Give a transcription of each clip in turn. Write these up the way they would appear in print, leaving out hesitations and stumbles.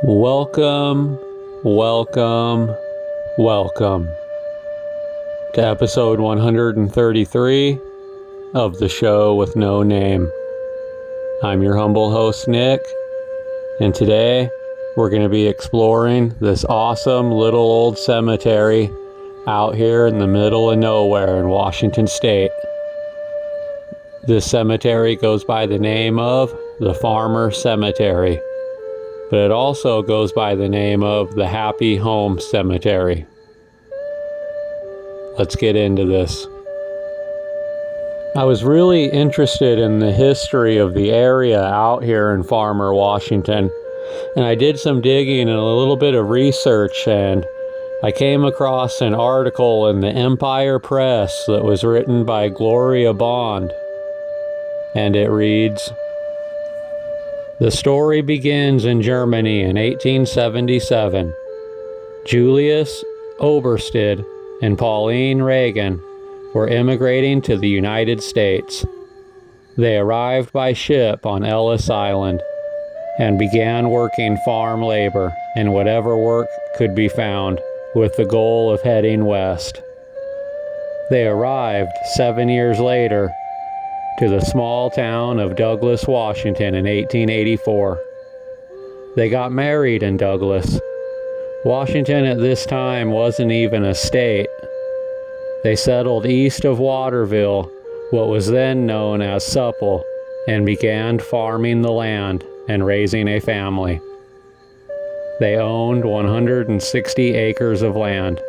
Welcome, welcome, welcome to episode 133 of the show with no name. I'm your humble host, Nick, and today we're going to be exploring this awesome little old cemetery out here in the middle of nowhere in Washington State. This cemetery goes by the name of the Farmer Cemetery, but it also goes by the name of the Happy Home Cemetery. Let's get into this. I was really interested in the history of the area out here in Farmer, Washington, and I did some digging and a little bit of research, and I came across an article in the Empire Press that was written by Gloria Bond, and it reads, "The story begins in Germany in 1877. Julius Obersted and Pauline Reagan were immigrating to the United States. They arrived by ship on Ellis Island and began working farm labor and whatever work could be found, with the goal of heading west. They arrived 7 years later to the small town of Douglas, Washington in 1884. They got married in Douglas. Washington at this time wasn't even a state. They settled east of Waterville, what was then known as Supple, and began farming the land and raising a family. They owned 160 acres of land.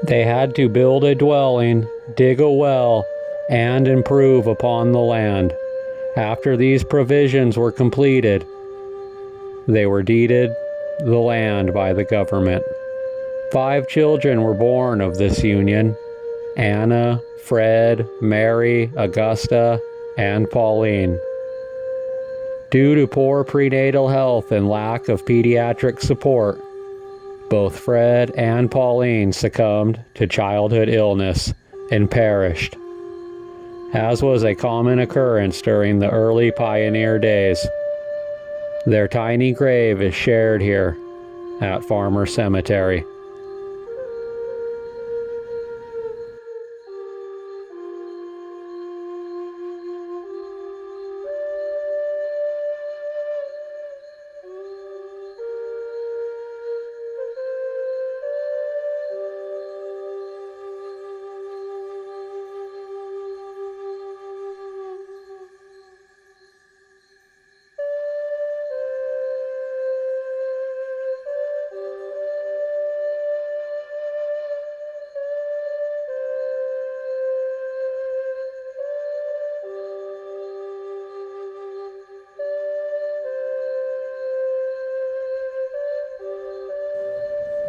They had to build a dwelling, dig a well, and improve upon the land. After these provisions were completed, they were deeded the land by the government. 5 children were born of this union: Anna, Fred, Mary, Augusta, and Pauline. Due to poor prenatal health and lack of pediatric support, both Fred and Pauline succumbed to childhood illness and perished, as was a common occurrence during the early pioneer days. Their tiny grave is shared here at Farmer Cemetery.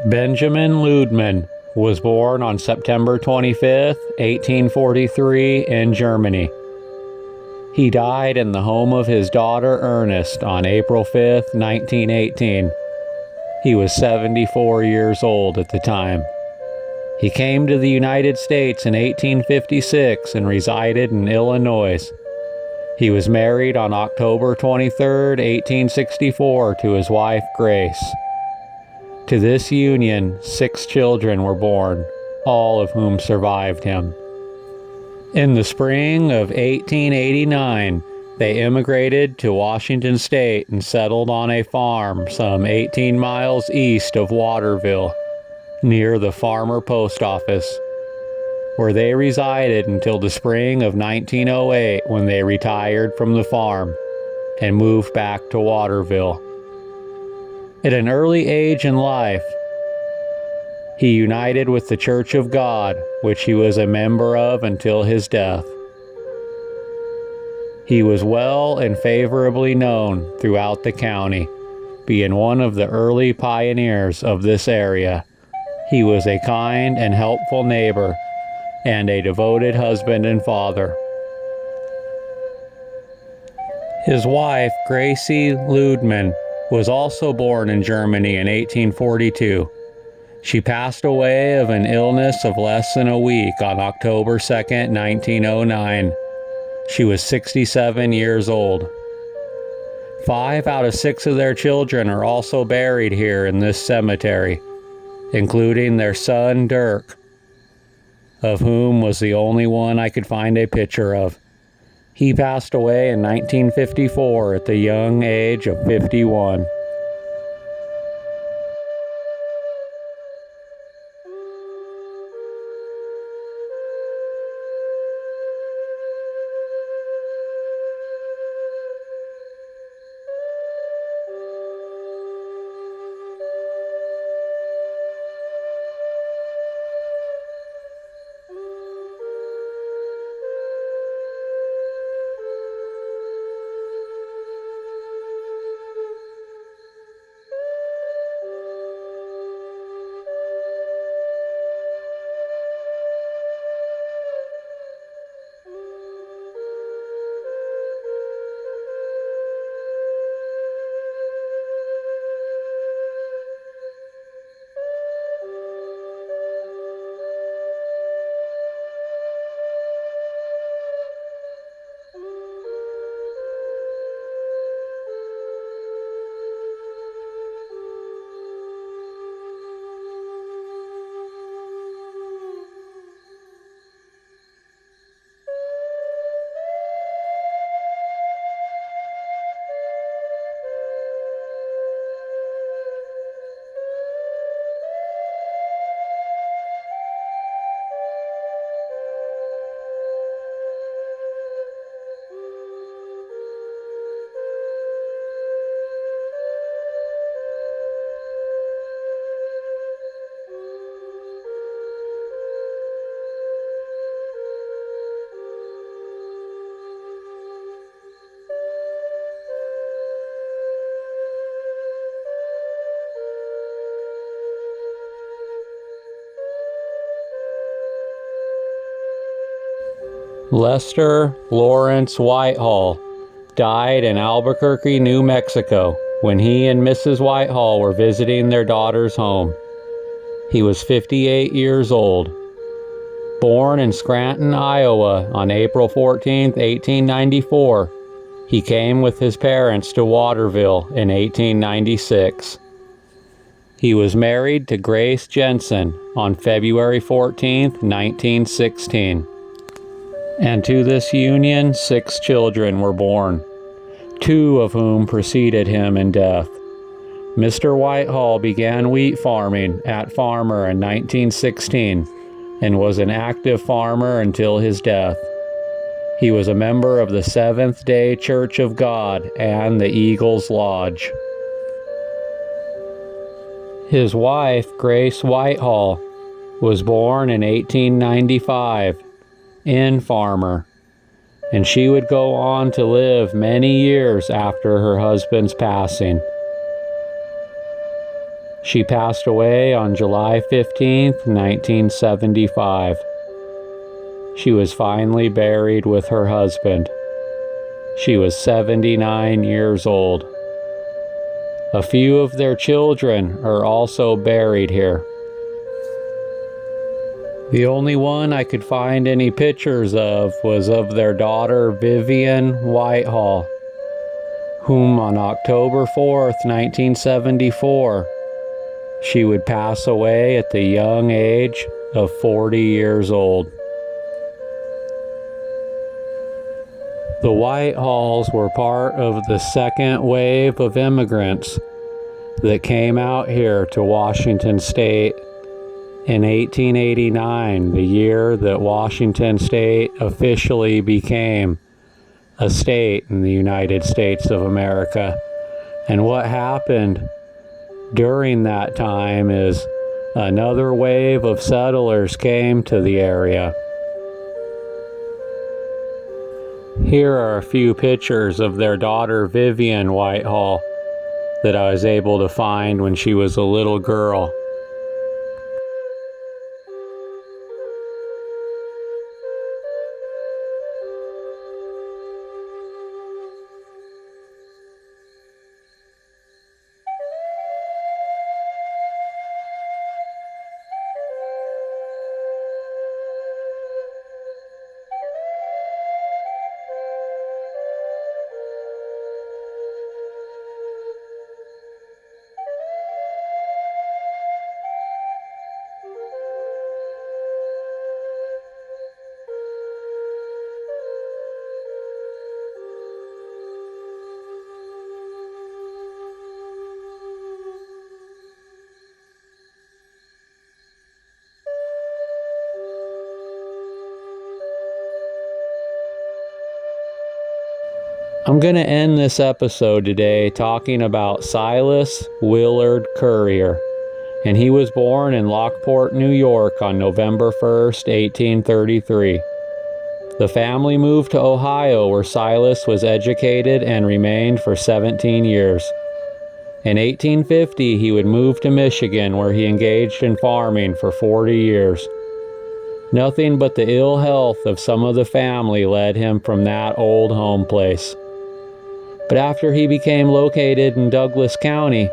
Benjamin Ludemann was born on September 25, 1843 in Germany. He died in the home of his daughter Ernest on April 5, 1918. He was 74 years old at the time. He came to the United States in 1856 and resided in Illinois. He was married on October 23, 1864 to his wife Grace. To this union, 6 children were born, all of whom survived him. In the spring of 1889, they immigrated to Washington State and settled on a farm some 18 miles east of Waterville, near the Farmer Post Office, where they resided until the spring of 1908, when they retired from the farm and moved back to Waterville. At an early age in life, he united with the Church of God, which he was a member of until his death. He was well and favorably known throughout the county, being one of the early pioneers of this area. He was a kind and helpful neighbor and a devoted husband and father. His wife, Gracie Ludemann, was also born in Germany in 1842. She passed away of an illness of less than a week on October 2, 1909. She was 67 years old. 5 out of 6 of their children are also buried here in this cemetery, including their son Dirk, of whom was the only one I could find a picture of. He passed away in 1954 at the young age of 51. Lester Lawrence Whitehall died in Albuquerque, New Mexico, when he and Mrs. Whitehall were visiting their daughter's home. He was 58 years old. Born in Scranton, Iowa on April 14, 1894, he came with his parents to Waterville in 1896. He was married to Grace Jensen on February 14, 1916. And to this union 6 children were born, 2 of whom preceded him in death. Mr. Whitehall began wheat farming at Farmer in 1916 and was an active farmer until his death. He was a member of the Seventh-day Church of God and the Eagles Lodge. His wife, Grace Whitehall, was born in 1895 in Farmer, and she would go on to live many years after her husband's passing. She passed away on July 15, 1975. She was finally buried with her husband. She was 79 years old. A few of their children are also buried here. The only one I could find any pictures of was of their daughter Vivian Whitehall, whom on October 4th, 1974, she would pass away at the young age of 40 years old. The Whitehalls were part of the second wave of immigrants that came out here to Washington State in 1889, the year that Washington State officially became a state in the United States of America. And what happened during that time is another wave of settlers came to the area. Here are a few pictures of their daughter Vivian Whitehall that I was able to find when she was a little girl. I'm going to end this episode today talking about Silas Willard Currier, and he was born in Lockport, New York on November 1st, 1833. The family moved to Ohio, where Silas was educated and remained for 17 years. In 1850, he would move to Michigan, where he engaged in farming for 40 years. Nothing but the ill health of some of the family led him from that old home place. But after he became located in Douglas County,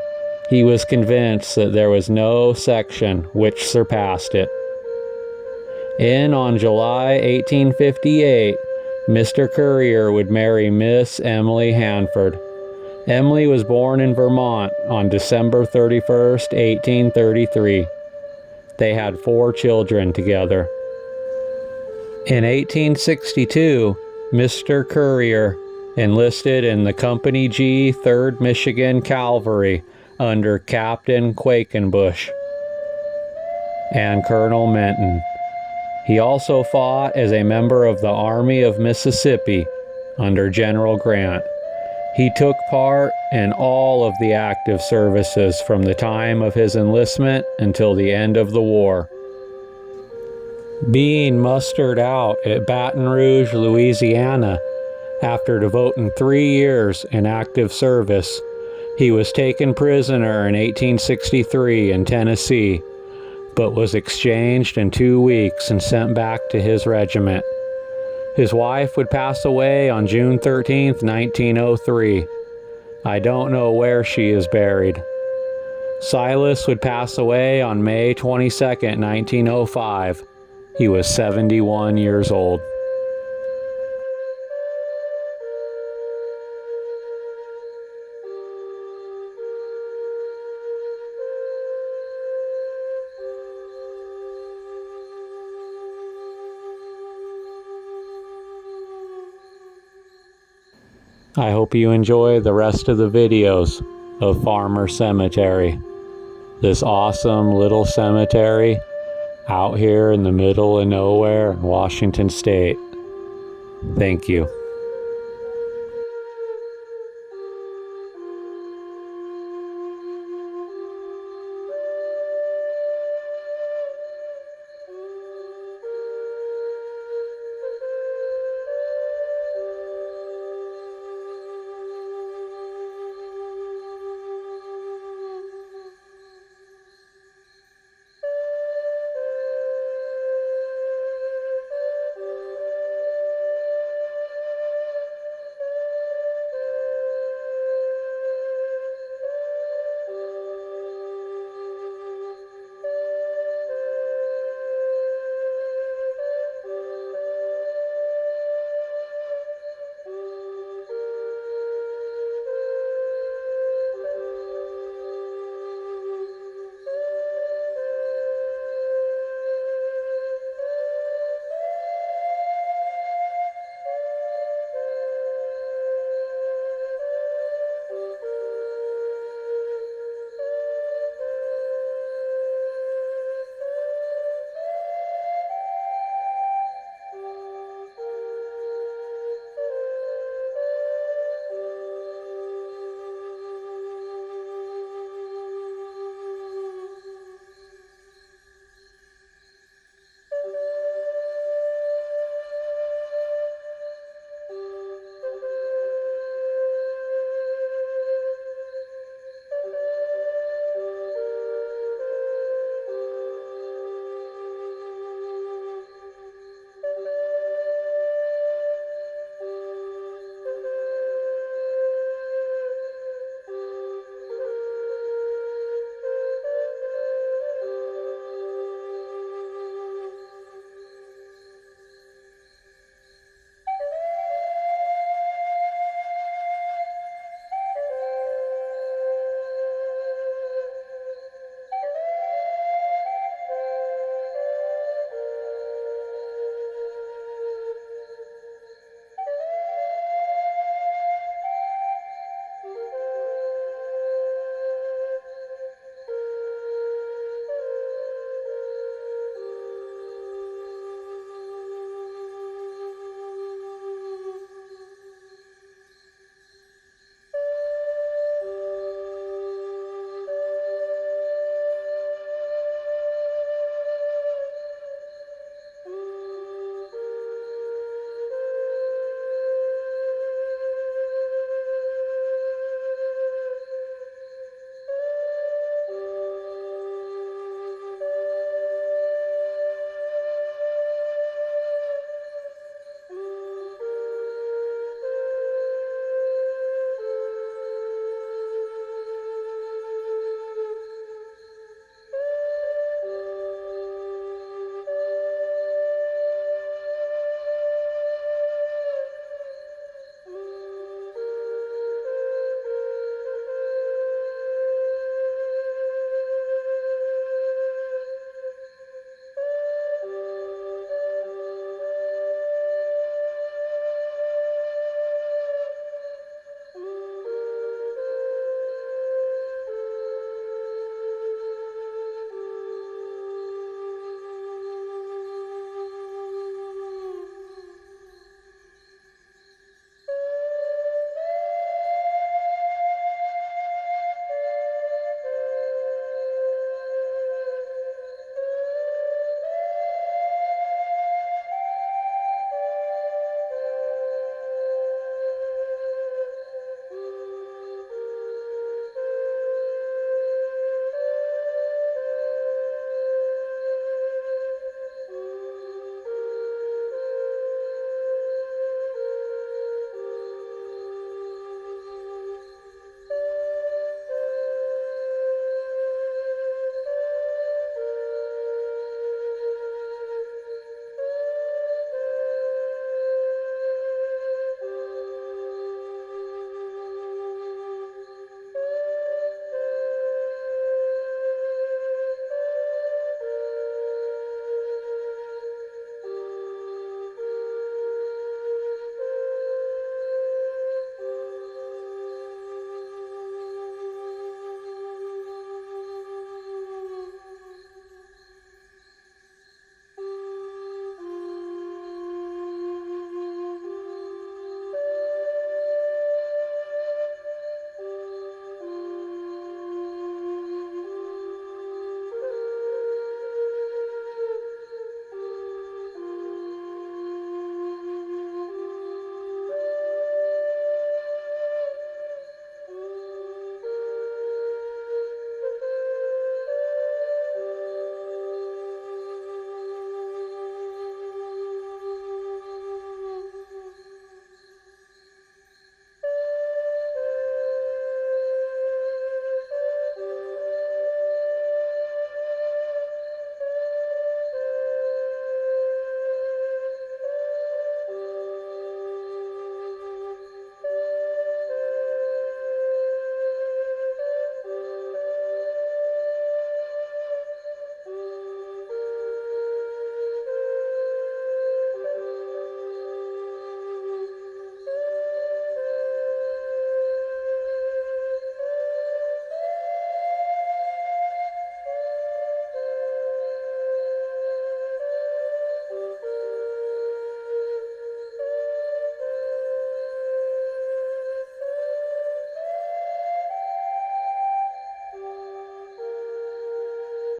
he was convinced that there was no section which surpassed it. On July 1858, Mr. Currier would marry Miss Emily Hanford. Emily was born in Vermont on December 31st, 1833. They had 4 children together. In 1862, Mr. Currier enlisted in the Company G, 3rd Michigan Cavalry under Captain Quakenbush and Colonel Menton. He also fought as a member of the Army of Mississippi under General Grant. He took part in all of the active services from the time of his enlistment until the end of the war. Being mustered out at Baton Rouge, Louisiana, after devoting 3 years in active service, he was taken prisoner in 1863 in Tennessee, but was exchanged in 2 weeks and sent back to his regiment. His wife would pass away on June 13, 1903. I don't know where she is buried. Silas would pass away on May 22, 1905. He was 71 years old. I hope you enjoy the rest of the videos of Farmer Cemetery. This awesome little cemetery out here in the middle of nowhere in Washington State. Thank you.